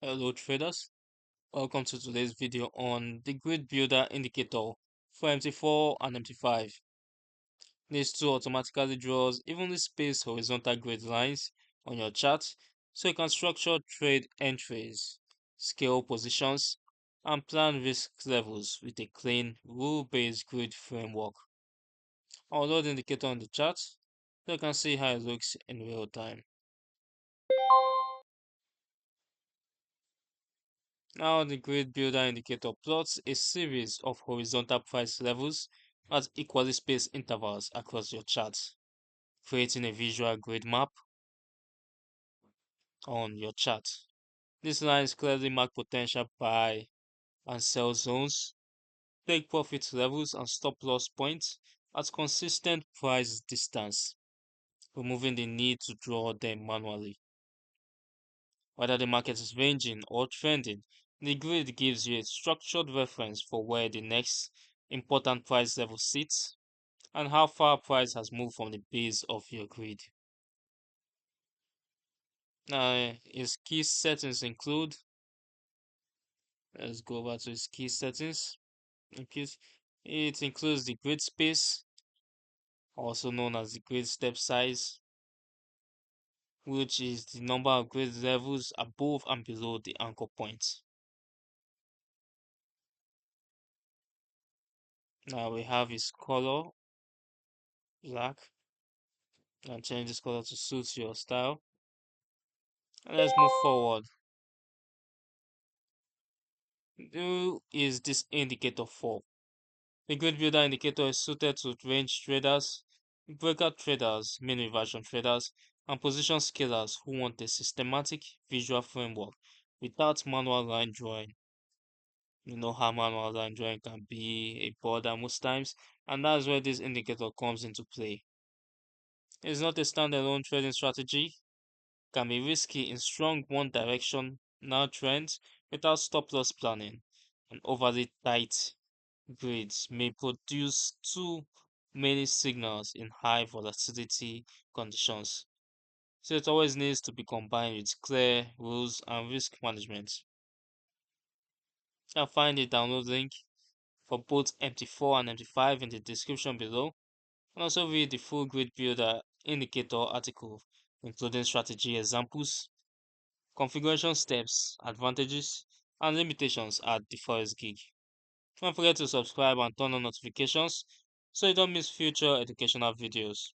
Hello traders, welcome to today's video on the grid builder indicator for MT4 and MT5. This tool automatically draws evenly spaced horizontal grid lines on your chart so you can structure trade entries, scale positions, and plan risk levels with a clean, rule-based grid framework. I'll load the indicator on the chart so you can see how it looks in real time. Now the grid builder indicator plots a series of horizontal price levels at equally spaced intervals across your chart, creating a visual grid map on your chart. These lines clearly mark potential buy and sell zones, take profit levels and stop loss points at consistent price distance, removing the need to draw them manually. Whether the market is ranging or trending, the grid gives you a structured reference for where the next important price level sits and how far price has moved from the base of your grid. Now, its key settings include, let's go over to its key settings. It includes the grid space, also known as the grid step size, which is the number of grid levels above and below the anchor point. Now we have its color, black. And change this color to suit your style. And let's move forward. Who is this indicator for? The grid builder indicator is suited to range traders, breakout traders, mean reversion traders, and position scalers who want a systematic visual framework without manual line drawing. You know how manual line drawing can be a bother most times, and that's where this indicator comes into play. It's not a standalone trading strategy, can be risky in strong one direction now trends without stop loss planning, and overly tight grids may produce too many signals in high volatility conditions. So it always needs to be combined with clear rules and risk management. I'll find the download link for both MT4 and MT5 in the description below, and also read the full grid builder indicator article, including strategy examples, configuration steps, advantages, and limitations at the Forex gig. Don't forget to subscribe and turn on notifications so you don't miss future educational videos.